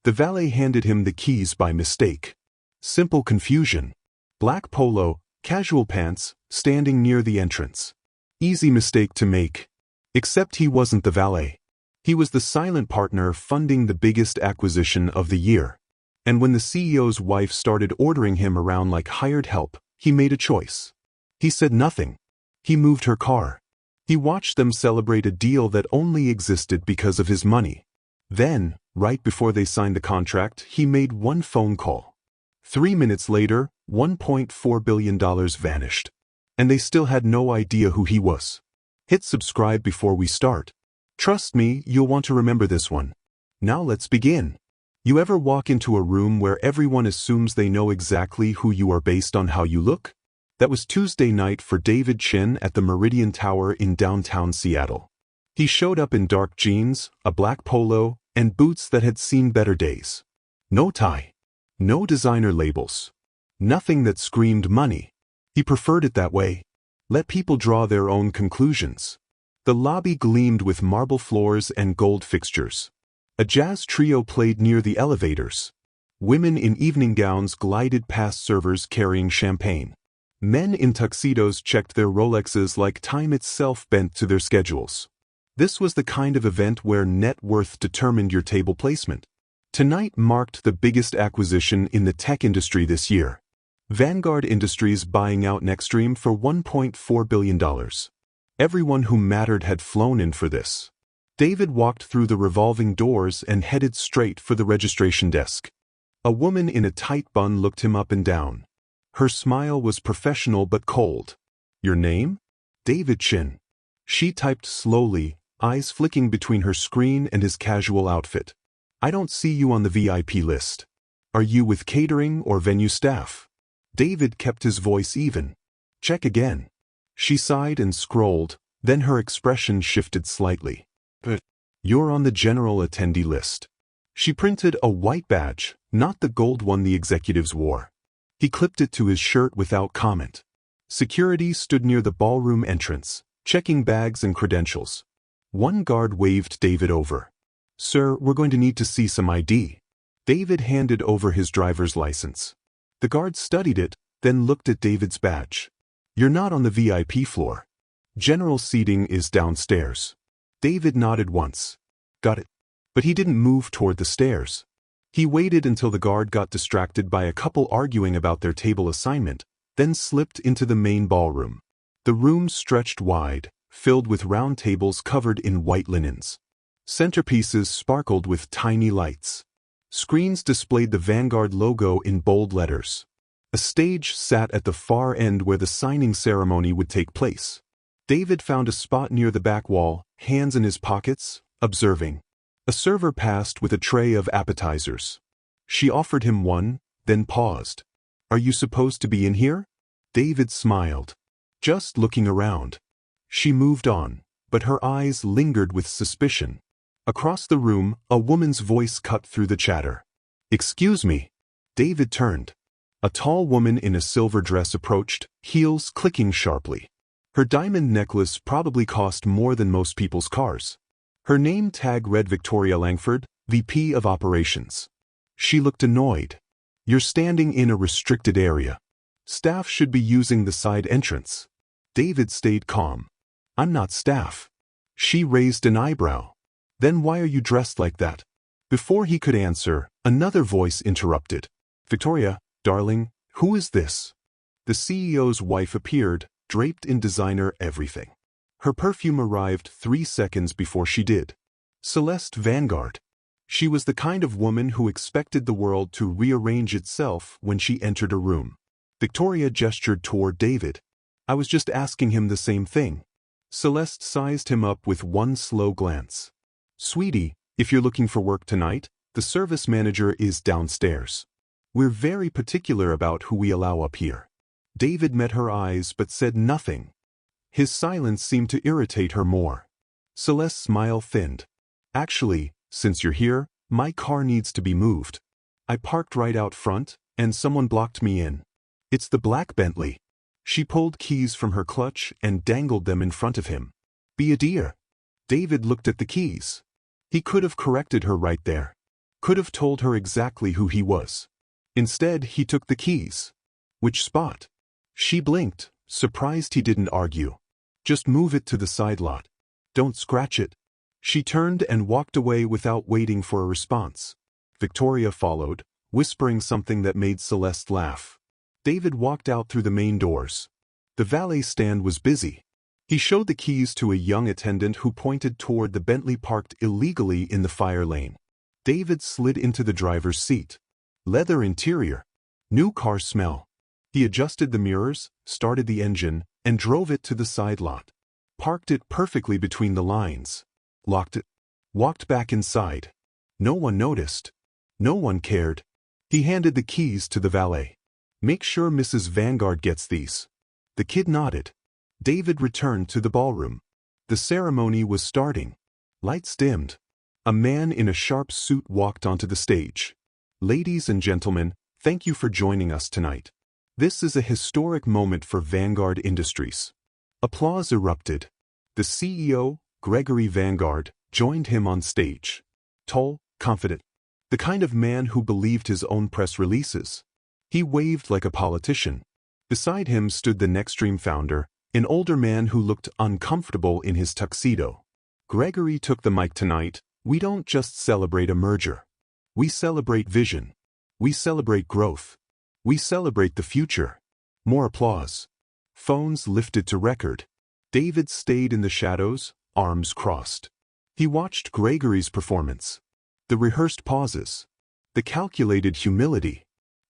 The valet handed him the keys by mistake. Simple confusion. Black polo, casual pants, standing near the entrance. Easy mistake to make. Except he wasn't the valet. He was the silent partner funding the biggest acquisition of the year. And when the CEO's wife started ordering him around like hired help, he made a choice. He said nothing. He moved her car. He watched them celebrate a deal that only existed because of his money. Then, right before they signed the contract, he made one phone call. 3 minutes later, $1.4 billion vanished. And they still had no idea who he was. Hit subscribe before we start. Trust me, you'll want to remember this one. Now let's begin. You ever walk into a room where everyone assumes they know exactly who you are based on how you look? That was Tuesday night for David Chen at the Meridian Tower in downtown Seattle. He showed up in dark jeans, a black polo, and boots that had seen better days. No tie. No designer labels. Nothing that screamed money. He preferred it that way. Let people draw their own conclusions. The lobby gleamed with marble floors and gold fixtures. A jazz trio played near the elevators. Women in evening gowns glided past servers carrying champagne. Men in tuxedos checked their Rolexes like time itself bent to their schedules. This was the kind of event where net worth determined your table placement. Tonight marked the biggest acquisition in the tech industry this year. Vanguard Industries buying out Nextstream for $1.4 billion. Everyone who mattered had flown in for this. David walked through the revolving doors and headed straight for the registration desk. A woman in a tight bun looked him up and down. Her smile was professional but cold. Your name? David Chen. She typed slowly, eyes flicking between her screen and his casual outfit. I don't see you on the VIP list. Are you with catering or venue staff? David kept his voice even. Check again. She sighed and scrolled, then her expression shifted slightly. But you're on the general attendee list. She printed a white badge, not the gold one the executives wore. He clipped it to his shirt without comment. Security stood near the ballroom entrance, checking bags and credentials. One guard waved David over. Sir, we're going to need to see some ID. David handed over his driver's license. The guard studied it, then looked at David's badge. You're not on the VIP floor. General seating is downstairs. David nodded once. Got it. But he didn't move toward the stairs. He waited until the guard got distracted by a couple arguing about their table assignment, then slipped into the main ballroom. The room stretched wide, filled with round tables covered in white linens. Centerpieces sparkled with tiny lights. Screens displayed the Vanguard logo in bold letters. A stage sat at the far end where the signing ceremony would take place. David found a spot near the back wall, hands in his pockets, observing. A server passed with a tray of appetizers. She offered him one, then paused. Are you supposed to be in here? David smiled. Just looking around. She moved on, but her eyes lingered with suspicion. Across the room, a woman's voice cut through the chatter. Excuse me. David turned. A tall woman in a silver dress approached, heels clicking sharply. Her diamond necklace probably cost more than most people's cars. Her name tag read Victoria Langford, VP of Operations. She looked annoyed. You're standing in a restricted area. Staff should be using the side entrance. David stayed calm. I'm not staff. She raised an eyebrow. Then why are you dressed like that? Before he could answer, another voice interrupted. Victoria, darling, who is this? The CEO's wife appeared, draped in designer everything. Her perfume arrived 3 seconds before she did. Celeste Vanguard. She was the kind of woman who expected the world to rearrange itself when she entered a room. Victoria gestured toward David. I was just asking him the same thing. Celeste sized him up with one slow glance. Sweetie, if you're looking for work tonight, the service manager is downstairs. We're very particular about who we allow up here. David met her eyes but said nothing. His silence seemed to irritate her more. Celeste's smile thinned. Actually, since you're here, my car needs to be moved. I parked right out front, and someone blocked me in. It's the black Bentley. She pulled keys from her clutch and dangled them in front of him. Be a dear. David looked at the keys. He could have corrected her right there. Could have told her exactly who he was. Instead, he took the keys. Which spot? She blinked, surprised he didn't argue. Just move it to the side lot. Don't scratch it. She turned and walked away without waiting for a response. Victoria followed, whispering something that made Celeste laugh. David walked out through the main doors. The valet stand was busy. He showed the keys to a young attendant who pointed toward the Bentley parked illegally in the fire lane. David slid into the driver's seat. Leather interior. New car smell. He adjusted the mirrors, started the engine, and drove it to the side lot. Parked it perfectly between the lines. Locked it. Walked back inside. No one noticed. No one cared. He handed the keys to the valet. Make sure Mrs. Vanguard gets these. The kid nodded. David returned to the ballroom. The ceremony was starting. Lights dimmed. A man in a sharp suit walked onto the stage. Ladies and gentlemen, thank you for joining us tonight. This is a historic moment for Vanguard Industries. Applause erupted. The CEO, Gregory Vanguard, joined him on stage. Tall, confident. The kind of man who believed his own press releases. He waved like a politician. Beside him stood the Nextstream founder, an older man who looked uncomfortable in his tuxedo. Gregory took the mic tonight. We don't just celebrate a merger. We celebrate vision. We celebrate growth. We celebrate the future. More applause. Phones lifted to record. David stayed in the shadows, arms crossed. He watched Gregory's performance. The rehearsed pauses. The calculated humility.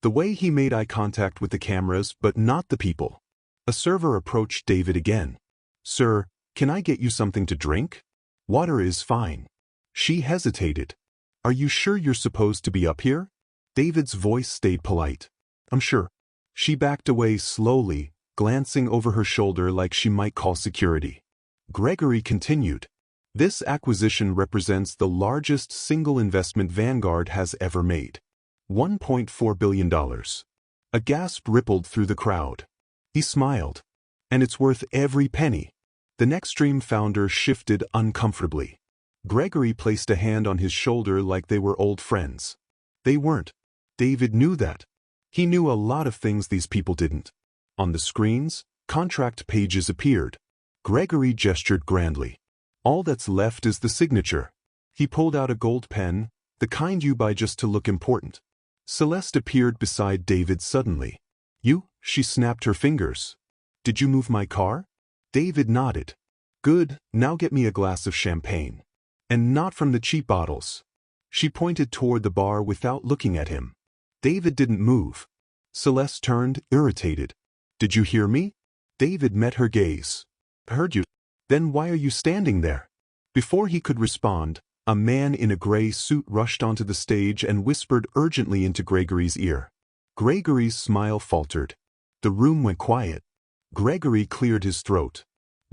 The way he made eye contact with the cameras but not the people. A server approached David again. Sir, can I get you something to drink? Water is fine. She hesitated. Are you sure you're supposed to be up here? David's voice stayed polite. I'm sure. She backed away slowly, glancing over her shoulder like she might call security. Gregory continued. This acquisition represents the largest single investment Vanguard has ever made. $1.4 billion. A gasp rippled through the crowd. He smiled. And it's worth every penny. The Nextstream founder shifted uncomfortably. Gregory placed a hand on his shoulder like they were old friends. They weren't. David knew that. He knew a lot of things these people didn't. On the screens, contract pages appeared. Gregory gestured grandly. All that's left is the signature. He pulled out a gold pen, the kind you buy just to look important. Celeste appeared beside David suddenly. You? She snapped her fingers. Did you move my car? David nodded. Good, now get me a glass of champagne. And not from the cheap bottles. She pointed toward the bar without looking at him. David didn't move. Celeste turned, irritated. Did you hear me? David met her gaze. Heard you. Then why are you standing there? Before he could respond, a man in a gray suit rushed onto the stage and whispered urgently into Gregory's ear. Gregory's smile faltered. The room went quiet. Gregory cleared his throat.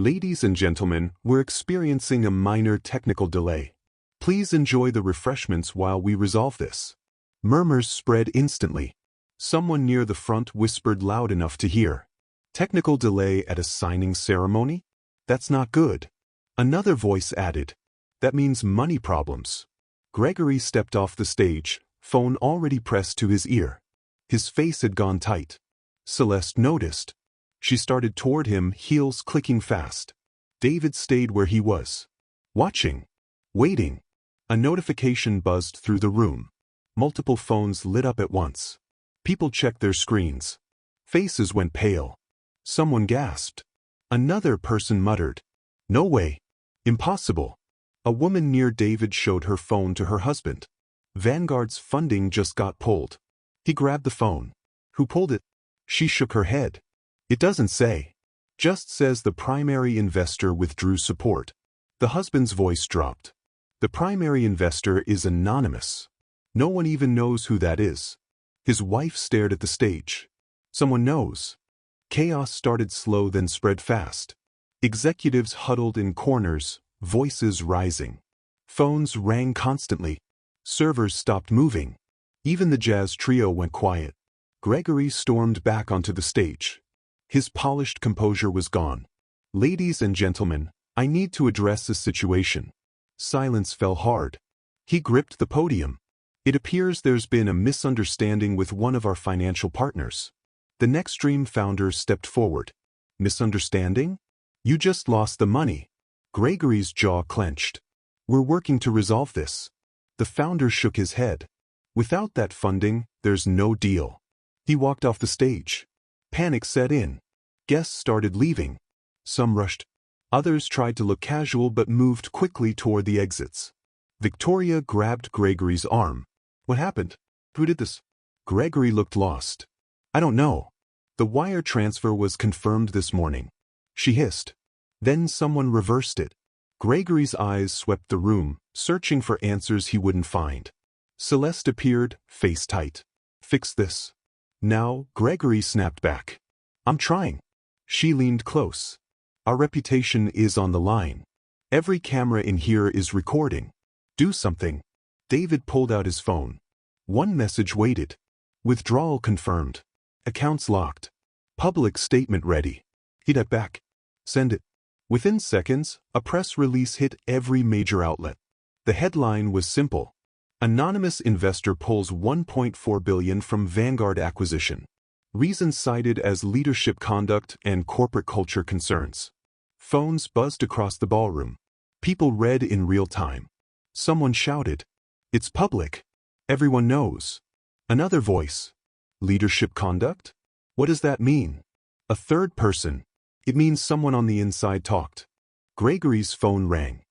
Ladies and gentlemen, we're experiencing a minor technical delay. Please enjoy the refreshments while we resolve this. Murmurs spread instantly. Someone near the front whispered loud enough to hear. Technical delay at a signing ceremony? That's not good. Another voice added. That means money problems. Gregory stepped off the stage, phone already pressed to his ear. His face had gone tight. Celeste noticed. She started toward him, heels clicking fast. David stayed where he was. Watching. Waiting. A notification buzzed through the room. Multiple phones lit up at once. People checked their screens. Faces went pale. Someone gasped. Another person muttered. No way. Impossible. A woman near David showed her phone to her husband. Vanguard's funding just got pulled. He grabbed the phone. Who pulled it? She shook her head. It doesn't say. Just says the primary investor withdrew support. The husband's voice dropped. The primary investor is anonymous. No one even knows who that is. His wife stared at the stage. Someone knows. Chaos started slow then spread fast. Executives huddled in corners, voices rising. Phones rang constantly. Servers stopped moving. Even the jazz trio went quiet. Gregory stormed back onto the stage. His polished composure was gone. Ladies and gentlemen, I need to address this situation. Silence fell hard. He gripped the podium. It appears there's been a misunderstanding with one of our financial partners. The Nextstream founder stepped forward. Misunderstanding? You just lost the money. Gregory's jaw clenched. We're working to resolve this. The founder shook his head. Without that funding, there's no deal. He walked off the stage. Panic set in. Guests started leaving. Some rushed. Others tried to look casual but moved quickly toward the exits. Victoria grabbed Gregory's arm. What happened? Who did this? Gregory looked lost. I don't know. The wire transfer was confirmed this morning. She hissed. Then someone reversed it. Gregory's eyes swept the room, searching for answers he wouldn't find. Celeste appeared, face tight. Fix this. Now, Gregory snapped back. I'm trying. She leaned close. Our reputation is on the line. Every camera in here is recording. Do something. David pulled out his phone. One message waited. Withdrawal confirmed. Accounts locked. Public statement ready. He typed back. Send it. Within seconds, a press release hit every major outlet. The headline was simple. Anonymous investor pulls $1.4 billion from Vanguard acquisition. Reasons cited as leadership conduct and corporate culture concerns. Phones buzzed across the ballroom. People read in real time. Someone shouted, "It's public. Everyone knows." Another voice, "Leadership conduct? What does that mean?" A third person, "It means someone on the inside talked." Gregory's phone rang.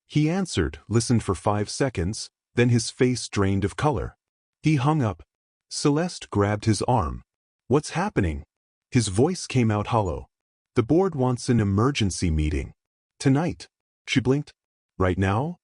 He answered, listened for 5 seconds, then his face drained of color. He hung up. Celeste grabbed his arm. What's happening? His voice came out hollow. The board wants an emergency meeting. Tonight. She blinked. Right now?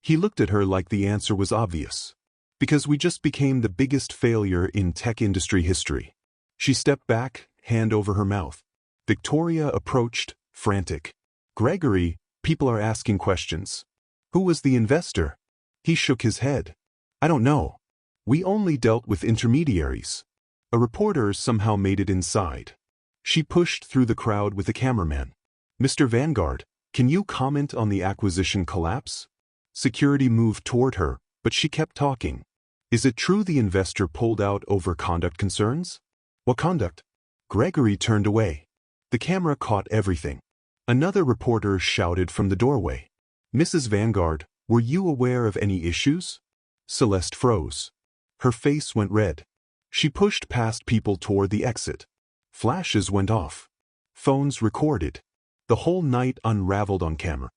He looked at her like the answer was obvious. Because we just became the biggest failure in tech industry history. She stepped back, hand over her mouth. Victoria approached, frantic. Gregory, people are asking questions. Who was the investor? He shook his head. I don't know. We only dealt with intermediaries. A reporter somehow made it inside. She pushed through the crowd with a cameraman. Mr. Vanguard, can you comment on the acquisition collapse? Security moved toward her, but she kept talking. Is it true the investor pulled out over conduct concerns? What conduct? Gregory turned away. The camera caught everything. Another reporter shouted from the doorway. Mrs. Vanguard, were you aware of any issues? Celeste froze. Her face went red. She pushed past people toward the exit. Flashes went off. Phones recorded. The whole night unraveled on camera.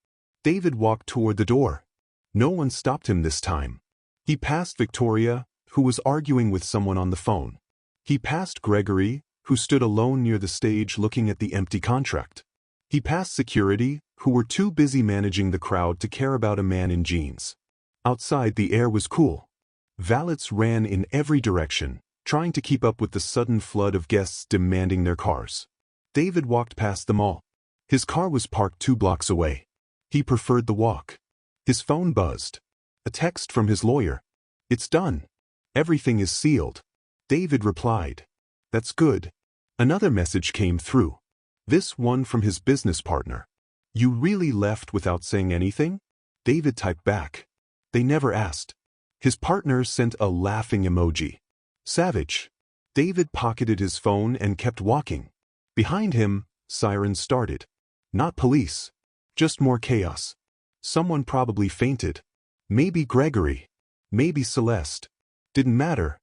David walked toward the door. No one stopped him this time. He passed Victoria, who was arguing with someone on the phone. He passed Gregory, who stood alone near the stage looking at the empty contract. He passed security, who were too busy managing the crowd to care about a man in jeans. Outside the air was cool. Valets ran in every direction, trying to keep up with the sudden flood of guests demanding their cars. David walked past them all. His car was parked 2 blocks away. He preferred the walk. His phone buzzed. A text from his lawyer. It's done. Everything is sealed. David replied. That's good. Another message came through. This one from his business partner. You really left without saying anything? David typed back. They never asked. His partner sent a laughing emoji. Savage. David pocketed his phone and kept walking. Behind him, sirens started. Not police. Just more chaos. Someone probably fainted. Maybe Gregory. Maybe Celeste. Didn't matter.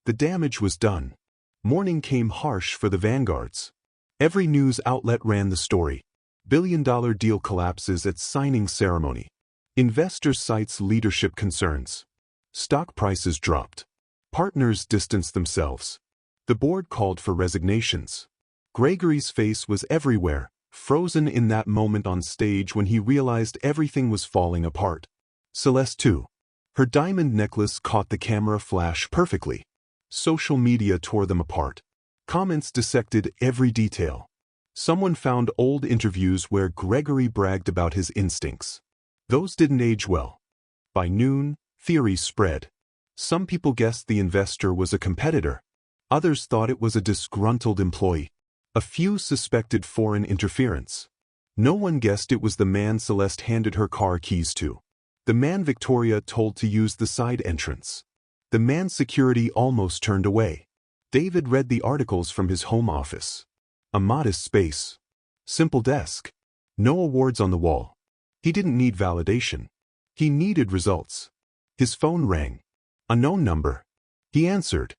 The damage was done. Morning came harsh for the Vanguards. Every news outlet ran the story. $1 billion deal collapses at signing ceremony. Investor cites leadership concerns. Stock prices dropped. Partners distanced themselves. The board called for resignations. Gregory's face was everywhere, frozen in that moment on stage when he realized everything was falling apart. Celeste too. Her diamond necklace caught the camera flash perfectly. Social media tore them apart. Comments dissected every detail. Someone found old interviews where Gregory bragged about his instincts. Those didn't age well. By noon, theories spread. Some people guessed the investor was a competitor. Others thought it was a disgruntled employee. A few suspected foreign interference. No one guessed it was the man Celeste handed her car keys to. The man Victoria told to use the side entrance. The man's security almost turned away. David read the articles from his home office. A modest space. Simple desk. No awards on the wall. He didn't need validation. He needed results. His phone rang. A known number. He answered.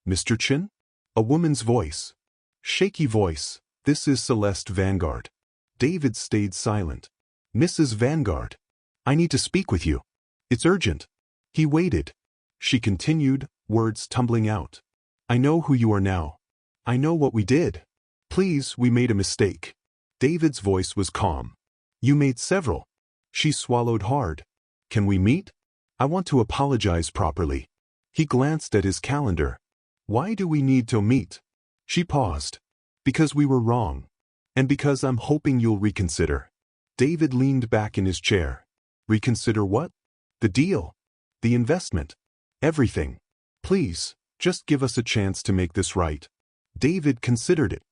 Mr. Chen? A woman's voice. Shaky voice. This is Celeste Vanguard. David stayed silent. Mrs. Vanguard. I need to speak with you. It's urgent. He waited. She continued, words tumbling out. I know who you are now. I know what we did. Please, we made a mistake. David's voice was calm. You made several. She swallowed hard. Can we meet? I want to apologize properly. He glanced at his calendar. Why do we need to meet? She paused. Because we were wrong. And because I'm hoping you'll reconsider. David leaned back in his chair. Reconsider what? The deal. The investment. Everything. Please, just give us a chance to make this right. David considered it.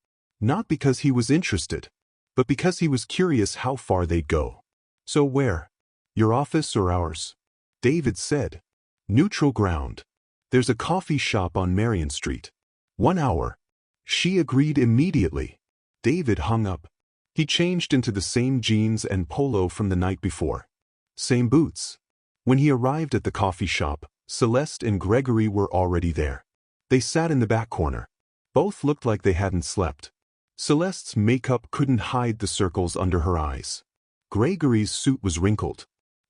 Not because he was interested, but because he was curious how far they'd go. So where? Your office or ours? David said. Neutral ground. There's a coffee shop on Marion Street. 1 hour. She agreed immediately. David hung up. He changed into the same jeans and polo from the night before. Same boots. When he arrived at the coffee shop, Celeste and Gregory were already there. They sat in the back corner. Both looked like they hadn't slept. Celeste's makeup couldn't hide the circles under her eyes. Gregory's suit was wrinkled.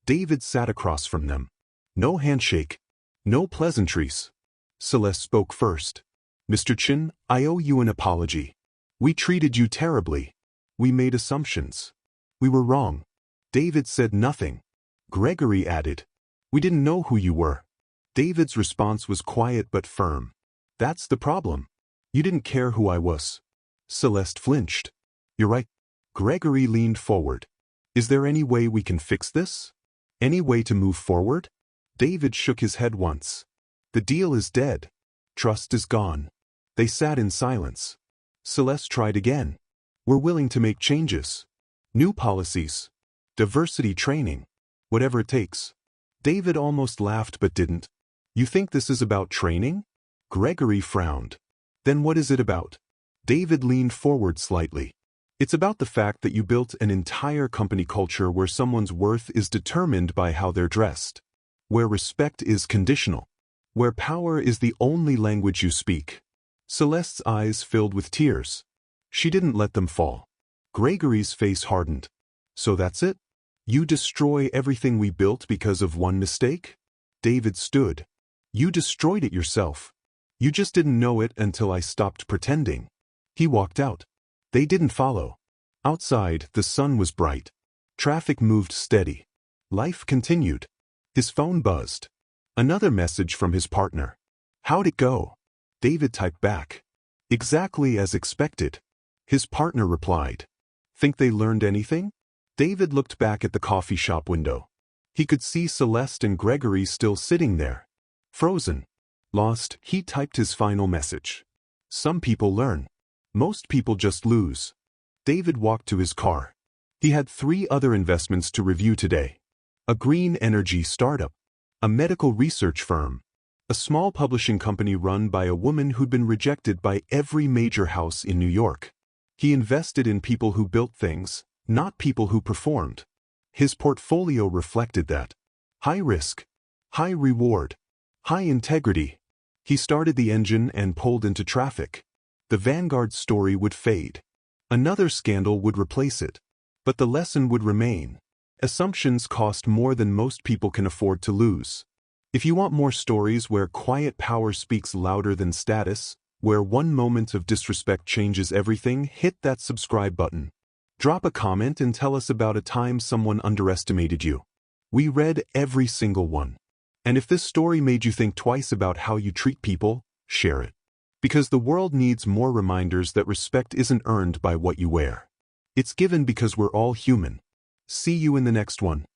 David sat across from them. No handshake. No pleasantries. Celeste spoke first. Mr. Chen, I owe you an apology. We treated you terribly. We made assumptions. We were wrong. David said nothing. Gregory added. We didn't know who you were. David's response was quiet but firm. That's the problem. You didn't care who I was. Celeste flinched. You're right. Gregory leaned forward. Is there any way we can fix this? Any way to move forward? David shook his head once. The deal is dead. Trust is gone. They sat in silence. Celeste tried again. We're willing to make changes. New policies. Diversity training. Whatever it takes. David almost laughed but didn't. You think this is about training? Gregory frowned. Then what is it about? David leaned forward slightly. It's about the fact that you built an entire company culture where someone's worth is determined by how they're dressed. Where respect is conditional. Where power is the only language you speak. Celeste's eyes filled with tears. She didn't let them fall. Gregory's face hardened. So that's it? You destroy everything we built because of one mistake? David stood. You destroyed it yourself. You just didn't know it until I stopped pretending. He walked out. They didn't follow. Outside, the sun was bright. Traffic moved steady. Life continued. His phone buzzed. Another message from his partner. How'd it go? David typed back. Exactly as expected. His partner replied. Think they learned anything? David looked back at the coffee shop window. He could see Celeste and Gregory still sitting there. Frozen. Lost, he typed his final message. Some people learn. Most people just lose. David walked to his car. He had 3 other investments to review today. A green energy startup. A medical research firm. A small publishing company run by a woman who'd been rejected by every major house in New York. He invested in people who built things, not people who performed. His portfolio reflected that. High risk. High reward. High integrity. He started the engine and pulled into traffic. The Vanguard story would fade. Another scandal would replace it. But the lesson would remain. Assumptions cost more than most people can afford to lose. If you want more stories where quiet power speaks louder than status, where one moment of disrespect changes everything, hit that subscribe button. Drop a comment and tell us about a time someone underestimated you. We read every single one. And if this story made you think twice about how you treat people, share it. Because the world needs more reminders that respect isn't earned by what you wear. It's given because we're all human. See you in the next one.